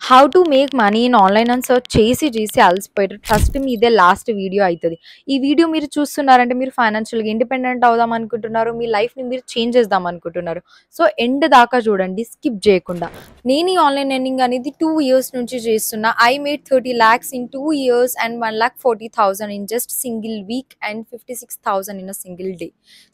How to make money in online అని search చేసి అలసిపోయారు. Trust me ఇదే లాస్ట్ వీడియో అయితది. ఈ వీడియో మీరు చూస్తున్నారంటే మీరు ఫైనాన్షియల్‌గా ఇండిపెండెంట్ అవుదాం అనుకుంటున్నారు. మీ లైఫ్‌ని మీరు చేంజ్ చేద్దాం అనుకుంటున్నారు. సో ఎండ్ దాకా చూడండి స్కిప్ చేయకుండా. నేను ఈ ఆన్‌లైన్ ఎర్నింగ్ అనేది 2 ఇయర్స్ నుంచి చేస్తున్నా. I made 30 lakhs in 2 years and 1,40,000 in just single week and 56,000 in a single day.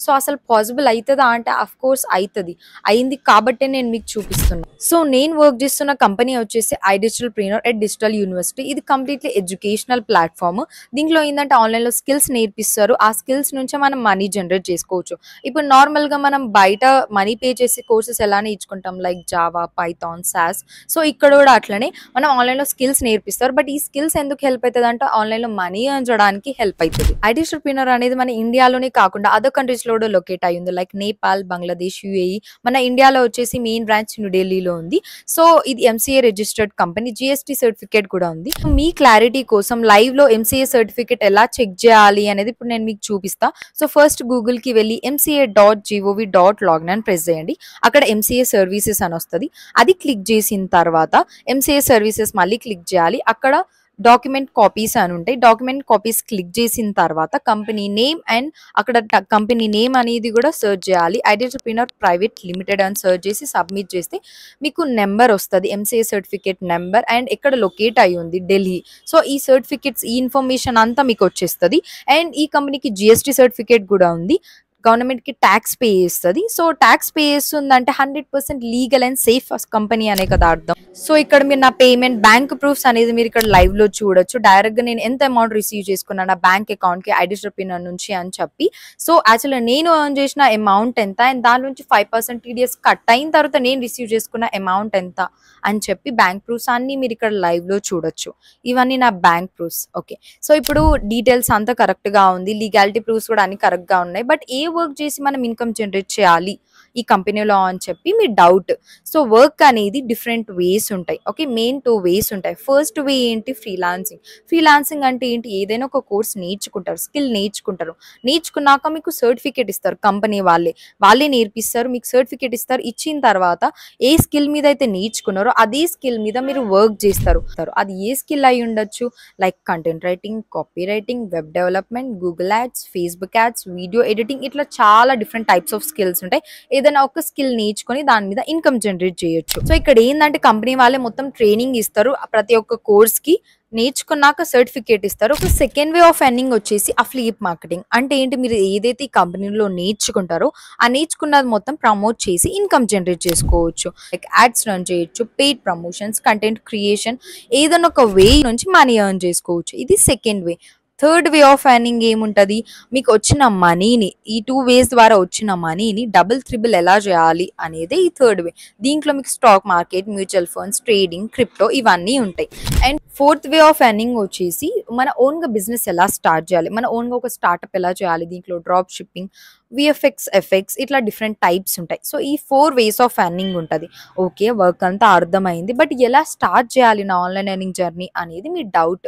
So అసలు పాసిబుల్ అయితదా అంటే ఆఫ్‌కోర్స్ అయితది. అయింది కాబట్టే నేను మీకు చూపిస్తున్నా. సో నేను వర్క్ చేస్తున్న కంపెనీ వచ్చేసి iDigitalPreneur ఎట్ డిజిటల్ యూనివర్సిటీ. ఇది కంప్లీట్లీ ఎడ్యుకేషనల్ ప్లాట్ఫామ్. దీంట్లో ఏంటంటే ఆన్లైన్లో స్కిల్స్ నేర్పిస్తారు. ఆ స్కిల్స్ నుంచే మనం మనీ జనరేట్ చేసుకోవచ్చు. ఇప్పుడు నార్మల్గా మనం బయట మనీ పే చేసి కోర్సెస్ ఎలానే ఇచ్చుకుంటాం like Java, Python, SAS. So ఇక్కడ కూడా అట్లనే మనం ఆన్లైన్లో స్కిల్స్ నేర్పిస్తారు. బట్ ఈ స్కిల్స్ ఎందుకు హెల్ప్ అవుతుంది అంటే ఆన్లైన్లో మనీ ఎర్న్ చేయడానికి హెల్ప్ అవుతుంది. iDigitalPreneur అనేది మన ఇండియాలోనే కాకుండా అదర్ కంట్రీస్లో కూడా లొకేట్ అయ్యి ఉంది లైక్ నేపాల్, బంగ్లాదేశ్, యూఏఈ. మన ఇండియాలో వచ్చేసి మెయిన్ బ్రాంచ్ న్యూఢిల్లీలో ఉంది. సో ఇది MCA registered company, GST certificate కూడా ఉంది. మీ క్లారిటీ కోసం లైవ్ లో ఎంసీఏ సర్టిఫికేట్ ఎలా చెక్ చేయాలి అనేది ఇప్పుడు నేను మీకు చూపిస్తా. సో ఫస్ట్ గూగుల్ కి వెళ్ళి mca.gov.login అని ప్రెస్ చేయండి. అక్కడ ఎంసీఏ సర్వీసెస్ అని వస్తుంది. అది క్లిక్ చేసిన తర్వాత ఎంసీఏ సర్వీసెస్ మళ్ళీ క్లిక్ చేయాలి. అక్కడ డాక్యుమెంట్ కాపీస్ అని ఉంటాయి. డాక్యుమెంట్ కాపీస్ క్లిక్ చేసిన తర్వాత కంపెనీ నేమ్ అండ్ అక్కడ కంపెనీ నేమ్ అనేది కూడా సెర్చ్ చేయాలి. iDigitalPreneur ప్రైవేట్ లిమిటెడ్ అని సెర్చ్ చేసి సబ్మిట్ చేస్తే మీకు నెంబర్ వస్తుంది, ఎంసీఏ సర్టిఫికేట్ నెంబర్ అండ్ ఎక్కడ లొకేట్ అయి ఉంది, ఢిల్లీ. సో ఈ సర్టిఫికేట్స్ ఈ ఇన్ఫర్మేషన్ అంతా మీకు వచ్చేస్తుంది. అండ్ ఈ కంపెనీకి జిఎస్టీ సర్టిఫికేట్ కూడా ఉంది. గవర్నమెంట్ కి ట్యాక్స్ పే చేస్తుంది. సో ట్యాక్స్ పే చేస్తుందంటే 100% లీగల్ అండ్ సేఫ్ కంపెనీ అనే కదా అర్థం. సో ఇక్కడ మీరు నా పేమెంట్ బ్యాంక్ ప్రూఫ్స్ అనేది మీరు ఇక్కడ లైవ్ లో చూడొచ్చు. డైరెక్ట్ గా నేను ఎంత అమౌంట్ రిసీవ్ చేసుకున్నాను నా బ్యాంక్ అకౌంట్ కి iDigitalPreneur నుంచి అని చెప్పి. సో యాక్చువల్గా నేను ఎర్న్ చేసిన అమౌంట్ ఎంత అండ్ దాని నుంచి 5% టీడీఎస్ కట్ అయిన తర్వాత నేను రిసీవ్ చేసుకున్న అమౌంట్ ఎంత అని చెప్పి బ్యాంక్ ప్రూఫ్స్ అన్ని మీరు ఇక్కడ లైవ్ లో చూడొచ్చు. ఇవన్నీ నా బ్యాంక్ ప్రూఫ్స్. ఓకే, సో ఇప్పుడు డీటెయిల్స్ అంతా కరెక్ట్ గా ఉంది, లీగాలిటీ ప్రూఫ్స్ కూడా అన్ని కరెక్ట్ గా ఉన్నాయి. బట్ ఏ వర్క్ చేసి మనం ఇన్కమ్ జనరేట్ చేయాలి ఈ కంపెనీలో అని చెప్పి మీ డౌట్. సో వర్క్ అనేది డిఫరెంట్ వేస్ ఉంటాయి. ఓకే, మెయిన్ 2 వేస్ ఉంటాయి. ఫస్ట్ వే ఏంటి, ఫ్రీలాన్సింగ్. ఫ్రీలాన్సింగ్ అంటే ఏంటి, ఏదైనా ఒక కోర్స్ నేర్చుకుంటారు, స్కిల్ నేర్చుకుంటారు. నేర్చుకున్నాక మీకు సర్టిఫికేట్ ఇస్తారు. కంపెనీ వాళ్ళే నేర్పిస్తారు, మీకు సర్టిఫికేట్ ఇస్తారు. ఇచ్చిన తర్వాత ఏ స్కిల్ మీద అయితే నేర్చుకున్నారో అదే స్కిల్ మీద మీరు వర్క్ చేస్తారు. అది ఏ స్కిల్ అయి ఉండొచ్చు like content writing, copy writing, web development, Google ads, Facebook ads, video editing, ఇట్లా చాలా డిఫరెంట్ టైప్స్ ఆఫ్ స్కిల్స్ ఉంటాయి. ఏదైనా ఒక స్కిల్ నేర్చుకొని దాని మీద ఇన్కమ్ జనరేట్ చేయొచ్చు. సో ఇక్కడ ఏంటంటే కంపెనీ వాళ్ళే మొత్తం ట్రైనింగ్ ఇస్తారు. ప్రతి ఒక్క కోర్స్ కి నేర్చుకున్నాక సర్టిఫికేట్ ఇస్తారు. ఒక సెకండ్ వే ఆఫ్ ఎర్నింగ్ వచ్చేసి అఫిలియేట్ మార్కెటింగ్. అంటే ఏంటి, మీరు ఏదైతే ఈ కంపెనీలో నేర్చుకుంటారో ఆ నేర్చుకున్నది మొత్తం ప్రమోట్ చేసి ఇన్కమ్ జనరేట్ చేసుకోవచ్చు. లైక్ యాడ్స్ రన్ చేయొచ్చు, పెయిడ్ ప్రమోషన్స్, కంటెంట్ క్రియేషన్, ఏదైనా ఒక వే నుంచి మనీ ఎర్న్ చేసుకోవచ్చు. ఇది second way. Third way of earning ఏముంటుంది, మీకు వచ్చిన మనీని ఈ 2 వేస్ ద్వారా వచ్చిన మనీని డబుల్ త్రిబుల్ ఎలా చేయాలి అనేది ఈ థర్డ్ వే. దీంట్లో మీకు stock market, mutual funds, trading, crypto ఇవన్నీ ఉంటాయి. And fourth way of earning వచ్చేసి మన ఓన్గా బిజినెస్ ఎలా స్టార్ట్ చేయాలి, మన ఓన్గా ఒక స్టార్ట్అప్ ఎలా చేయాలి. దీంట్లో డ్రాప్ షిప్పింగ్, విఎఫ్ఎక్స్, ఎఫెక్స్, ఇట్లా డిఫరెంట్ టైప్స్ ఉంటాయి. సో ఈ 4 వేస్ ఆఫ్ ఎర్నింగ్ ఉంటుంది. ఓకే, వర్క్ అంతా అర్థమైంది. బట్ ఎలా స్టార్ట్ చేయాలి నా ఆన్లైన్ ఎర్నింగ్ జర్నీ అనేది మీ డౌట్.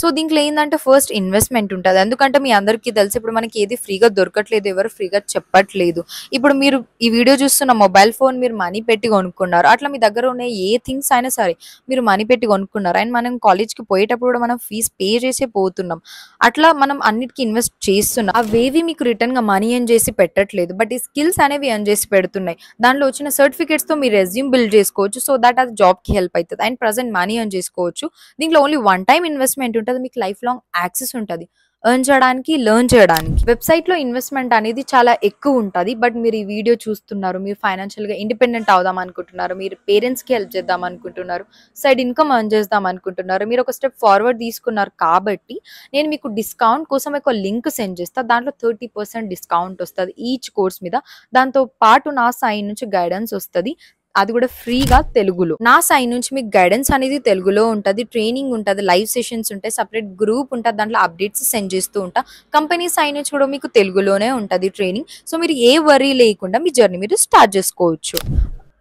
సో దీంట్లో ఏంటంటే ఫస్ట్ ఇన్వెస్ట్మెంట్ ఉంటుంది. ఎందుకంటే మీ అందరికీ తెలిసి ఇప్పుడు మనకి ఏది ఫ్రీగా దొరకట్లేదు, ఎవరు ఫ్రీగా చెప్పట్లేదు. ఇప్పుడు మీరు ఈ వీడియో చూస్తున్న మొబైల్ ఫోన్ మీరు మనీ పెట్టి కొనుక్కున్నారు. అట్లా మీ దగ్గర ఉన్న ఏ థింగ్స్ అయినా సరే మీరు మనీ పెట్టి కొనుక్కున్నారు. అండ్ మనం కాలేజ్కి పోయేటప్పుడు కూడా మనం ఫీజు పే చేసే పోతున్నాం. అట్లా మనం అన్నిటికీ ఇన్వెస్ట్ చేస్తున్నాం. అవేవి మీకు రిటర్న్ గా మనీ ఎర్న్ చేసి పెట్టట్లేదు. బట్ ఈ స్కిల్స్ అనేవి ఎర్న్ చేసి పెడుతున్నాయి. దాంట్లో వచ్చిన సర్టిఫికేట్స్ తో మీ రెజ్యూమ్ బిల్డ్ చేసుకోవచ్చు. సో దట్ అది జాబ్ కి హెల్ప్ అవుతుంది. అండ్ ప్రజెంట్ మనీ ఎర్న్ చేసుకోవచ్చు. దీంట్లో ఓన్లీ 1 టైం ఇన్వెస్ట్మెంట్ ఉంటుంది. మీకు లైఫ్ లాంగ్ యాక్సెస్ ఉంటుంది ఎర్న్ చేయడానికి, లెర్న్ చేయడానికి. వెబ్సైట్ లో ఇన్వెస్ట్మెంట్ అనేది చాలా ఎక్కువ ఉంటుంది. బట్ మీరు ఈ వీడియో చూస్తున్నారు, మీరు ఫైనాన్షియల్ గా ఇండిపెండెంట్ అవుదాం అనుకుంటున్నారు, మీరు పేరెంట్స్ కి హెల్ప్ చేద్దాం అనుకుంటున్నారు, సైడ్ ఇన్కమ్ ఎర్న్ చేద్దాం అనుకుంటున్నారు, మీరు ఒక స్టెప్ ఫార్వర్డ్ తీసుకున్నారు. కాబట్టి నేను మీకు డిస్కౌంట్ కోసం ఒక లింక్ సెండ్ చేస్తా. దాంట్లో 30% డిస్కౌంట్ వస్తుంది ఈచ్ కోర్స్ మీద. దాంతో పాటు నా సైడ్ నుంచి గైడెన్స్ వస్తుంది, అది కూడా ఫ్రీగా తెలుగులో. నా సైడ్ నుంచి మీకు గైడెన్స్ అనేది తెలుగులో ఉంటుంది, ట్రైనింగ్ ఉంటుంది, లైవ్ సెషన్స్ ఉంటాయి, సపరేట్ గ్రూప్ ఉంటుంది, దాంట్లో అప్డేట్స్ సెండ్ చేస్తూ ఉంటా. కంపెనీ సైడ్ నుంచి కూడా మీకు తెలుగులోనే ఉంటుంది ట్రైనింగ్. సో మీరు ఏ వరీ లేకుండా మీ జర్నీ మీరు స్టార్ట్ చేసుకోవచ్చు.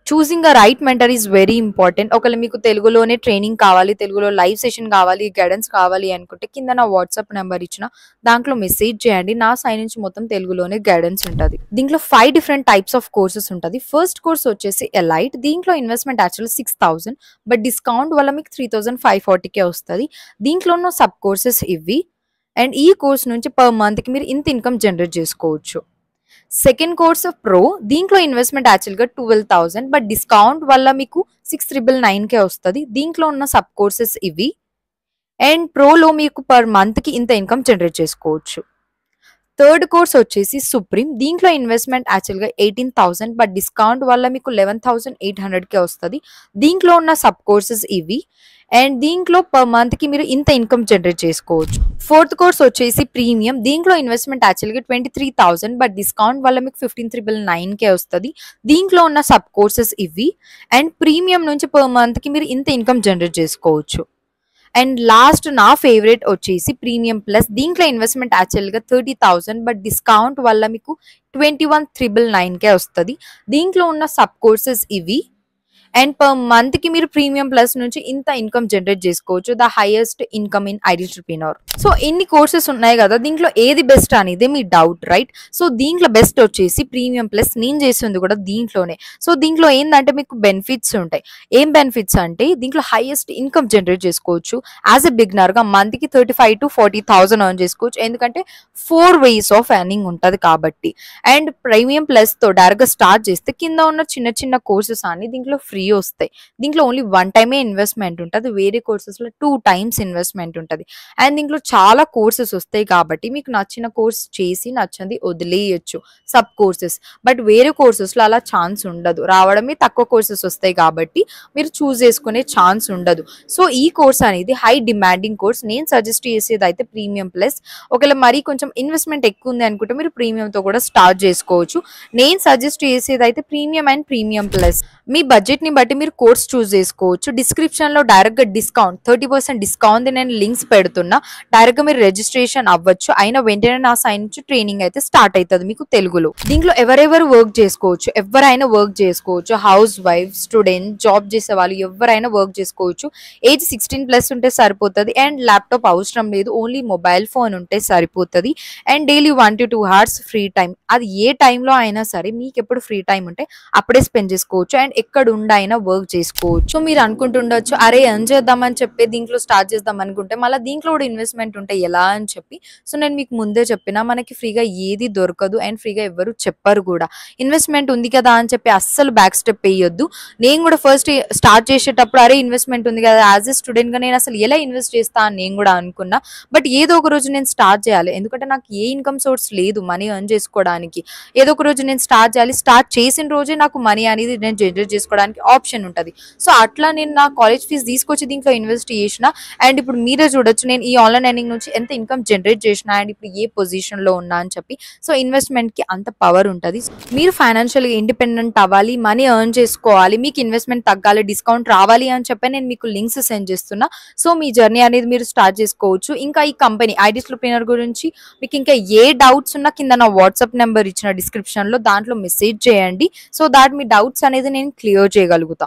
Choosing a right mentor is very important. ఒకవేళ మీకు తెలుగులోనే ట్రైనింగ్ కావాలి, తెలుగులో లైవ్ సెషన్ కావాలి, గైడెన్స్ కావాలి అనుకుంటే కింద నా వాట్సాప్ నెంబర్ ఇచ్చిన దాంట్లో మెసేజ్ చేయండి. నా సైడ్ నుంచి మొత్తం తెలుగులోనే గైడెన్స్ ఉంటుంది. దీంట్లో 5 డిఫరెంట్ టైప్స్ ఆఫ్ కోర్సెస్ ఉంటుంది. ఫస్ట్ కోర్స్ వచ్చేసి ఎలైట్. దీంట్లో ఇన్వెస్ట్మెంట్ యాక్చువల్లీ 6,000 బట్ డిస్కౌంట్ వల్ల మీకు 3,540కే వస్తుంది. దీంట్లో ఉన్న సబ్ కోర్సెస్ ఇవి. అండ్ ఈ కోర్స్ నుంచి పర్ మంత్కి మీరు ఇంత ఇన్కమ్ జనరేట్ చేసుకోవచ్చు. Second course pro. దీంట్లో ఇన్వెస్ట్మెంట్ యాక్చువల్గా 12,000 బట్ డిస్కౌంట్ వల్ల మీకు 6,999కే వస్తుంది. దీంట్లో ఉన్న సబ్ కోర్సెస్ ఇవి. అండ్ ప్రోలో మీకు పర్ మంత్కి ఇంత ఇన్కమ్ జనరేట్ చేసుకోవచ్చు. థర్డ్ కోర్స్ వచ్చేసి సుప్రీం. దీంట్లో ఇన్వెస్ట్మెంట్ యాక్చువల్గా 18,000 బట్ డిస్కౌంట్ వల్ల మీకు 11,800కే వస్తుంది. దీంట్లో ఉన్న సబ్ కోర్సెస్ ఇవి. అండ్ దీంట్లో పర్ మంత్కి మీరు ఇంత ఇన్కమ్ జనరేట్ చేసుకోవచ్చు. ఫోర్త్ కోర్స్ వచ్చేసి ప్రీమియం. దీంట్లో ఇన్వెస్ట్మెంట్ యాక్చువల్గా 23,000 బట్ డిస్కౌంట్ వల్ల మీకు 15,999కే వస్తుంది. దీంట్లో ఉన్న సబ్ కోర్సెస్ ఇవి. అండ్ ప్రీమియం నుంచి పర్ మంత్కి మీరు ఇంత ఇన్కమ్ జనరేట్ చేసుకోవచ్చు. అండ్ లాస్ట్ నా ఫేవరెట్ వచ్చేసి ప్రీమియం ప్లస్. దీంట్లో ఇన్వెస్ట్మెంట్ యాక్చువల్గా 30,000 బట్ డిస్కౌంట్ వల్ల మీకు 21,999కే వస్తుంది. దీంట్లో ఉన్న సబ్ కోర్సెస్ ఇవి. అండ్ పర్ మంత్కి మీరు ప్రీమియం ప్లస్ నుంచి ఇంత ఇన్కమ్ జనరేట్ చేసుకోవచ్చు. ద హైయెస్ట్ ఇన్కమ్ ఇన్ ఐడియల్ప్రెన్యూర్. సో ఇన్ని కోర్సెస్ ఉన్నాయి కదా, దీంట్లో ఏది బెస్ట్ అనేది మీ డౌట్, రైట్? సో దీంట్లో బెస్ట్ వచ్చేసి ప్రీమియం ప్లస్. నేను చేసింది కూడా దీంట్లోనే. సో దీంట్లో ఏంటంటే మీకు బెనిఫిట్స్ ఉంటాయి. ఏం బెనిఫిట్స్ అంటే దీంట్లో హైయెస్ట్ ఇన్కమ్ జనరేట్ చేసుకోవచ్చు. యాజ్ ఎ బిగినర్గా మంత్కి 35,000 to 40,000 ఎర్న్ చేసుకోవచ్చు. ఎందుకంటే 4 ways ఆఫ్ ఎర్నింగ్ ఉంటుంది కాబట్టి. అండ్ ప్రీమియం ప్లస్తో డైరెక్ట్గా స్టార్ట్ చేస్తే కింద ఉన్న చిన్న చిన్న కోర్సెస్ అన్ని దీంట్లో ఫ్రీ వస్తాయి. దీంట్లో ఓన్లీ 1 టైమే ఇన్వెస్ట్మెంట్ ఉంటుంది. వేరే కోర్సెస్లో 2 times ఇన్వెస్ట్మెంట్ ఉంటుంది. అండ్ దీంట్లో చాలా కోర్సెస్ వస్తాయి కాబట్టి మీకు నచ్చిన కోర్స్ చేసి నచ్చింది వదిలేయచ్చు సబ్ కోర్సెస్. బట్ వేరే కోర్సెస్లో అలా ఛాన్స్ ఉండదు. రావడమే తక్కువ కోర్సెస్ వస్తాయి కాబట్టి మీరు చూస్ చేసుకునే ఛాన్స్ ఉండదు. సో ఈ కోర్స్ అనేది హై డిమాండింగ్ కోర్స్. నేను సజెస్ట్ చేసేది అయితే ప్రీమియం ప్లస్. ఒకవేళ మరీ కొంచెం ఇన్వెస్ట్మెంట్ ఎక్కువ ఉంది అనుకుంటే మీరు ప్రీమియంతో కూడా స్టార్ట్ చేసుకోవచ్చు. నేను సజెస్ట్ చేసేది అయితే ప్రీమియం అండ్ ప్రీమియం ప్లస్. మీ బడ్జెట్ని బట్టి మీరు కోర్స్ చూస్ చేసుకోవచ్చు. డిస్క్రిప్షన్లో డైరెక్ట్గా డిస్కౌంట్ 30% డిస్కౌంట్ నేను లింక్స్ పెడుతున్నా. డైరెక్ట్గా మీరు రిజిస్ట్రేషన్ అవ్వచ్చు. అయినా వెంటనే నా సైన్ నుంచి ట్రైనింగ్ అయితే స్టార్ట్ అవుతుంది మీకు తెలుగులో. దీంట్లో ఎవరెవరు వర్క్ చేసుకోవచ్చు, ఎవరైనా వర్క్ చేసుకోవచ్చు. హౌస్ వైఫ్, స్టూడెంట్, జాబ్ చేసే వాళ్ళు ఎవరైనా వర్క్ చేసుకోవచ్చు. ఏజ్ 16+ ఉంటే సరిపోతుంది. అండ్ ల్యాప్టాప్ అవసరం లేదు, ఓన్లీ మొబైల్ ఫోన్ ఉంటే సరిపోతుంది. And daily 1 to 2 hours free time. అది ఏ టైంలో అయినా సరే మీకు ఎప్పుడు ఫ్రీ టైం ఉంటే అప్పుడే స్పెండ్ చేసుకోవచ్చు. అండ్ ఎక్కడ ఉండైనా వర్క్ చేసుకోవచ్చు. సో మీరు అనుకుంటుండొచ్చు, అరే ఎర్న్ చేద్దామని చెప్పి దీంట్లో స్టార్ట్ చేద్దాం అనుకుంటే మళ్ళీ దీంట్లో కూడా ఇన్వెస్ట్మెంట్ ఉంటే ఎలా అని చెప్పి. సో నేను మీకు ముందే చెప్పిన మనకి ఫ్రీగా ఏది దొరకదు అండ్ ఫ్రీగా ఎవరు చెప్పరు కూడా. ఇన్వెస్ట్మెంట్ ఉంది కదా అని చెప్పి అస్సలు బ్యాక్ స్టెప్ వేయొద్దు. నేను కూడా ఫస్ట్ స్టార్ట్ చేసేటప్పుడు అరే ఇన్వెస్ట్మెంట్ ఉంది కదా, యాజ్ ఎ స్టూడెంట్గా నేను అసలు ఎలా ఇన్వెస్ట్ చేస్తా అని నేను కూడా అనుకున్నా. బట్ ఏదో ఒక రోజు నేను స్టార్ట్ చేయాలి. ఎందుకంటే నాకు ఏ ఇన్కమ్ సోర్స్ లేదు మనీ ఎర్న్ చేసుకోవడానికి. ఏదో ఒక రోజు నేను స్టార్ట్ చేయాలి. స్టార్ట్ చేసిన రోజే నాకు మనీ అనేది నేను జనరేట్ చేసుకోవడానికి ఆప్షన్ ఉంటుంది. సో అట్లా నేను నా కాలేజ్ ఫీజు తీసుకొచ్చి దీంట్లో ఇన్వెస్ట్ చేసిన. అండ్ ఇప్పుడు మీరే చూడొచ్చు నేను ఈ ఆన్లైన్ ఎర్నింగ్ నుంచి ఎంత ఇన్కమ్ జనరేట్ చేసిన అండ్ ఇప్పుడు ఏ పొజిషన్లో ఉన్నా అని చెప్పి. సో ఇన్వెస్ట్మెంట్కి అంత పవర్ ఉంటుంది. మీరు ఫైనాన్షియల్గా ఇండిపెండెంట్ అవ్వాలి, మనీ ఎర్న్ చేసుకోవాలి, మీకు ఇన్వెస్ట్మెంట్ తగ్గాలి, డిస్కౌంట్ రావాలి అని చెప్పి నేను మీకు లింక్స్ సెండ్ చేస్తున్నా. సో మీ జర్నీ అనేది మీరు స్టార్ట్ చేసుకోవచ్చు. ఇంకా ఈ కంపెనీ ఐడియల్ప్రెన్యూర్ గురించి మీకు ఇంకా ఏ డౌట్స్ ఉన్నా కింద నా వాట్సాప్ నెంబర్ ఇచ్చిన డిస్క్రిప్షన్లో దాంట్లో మెసేజ్ చేయండి. సో దాట్ మీ డౌట్స్ అనేది నేను క్లియర్ చేయగలుగుతా.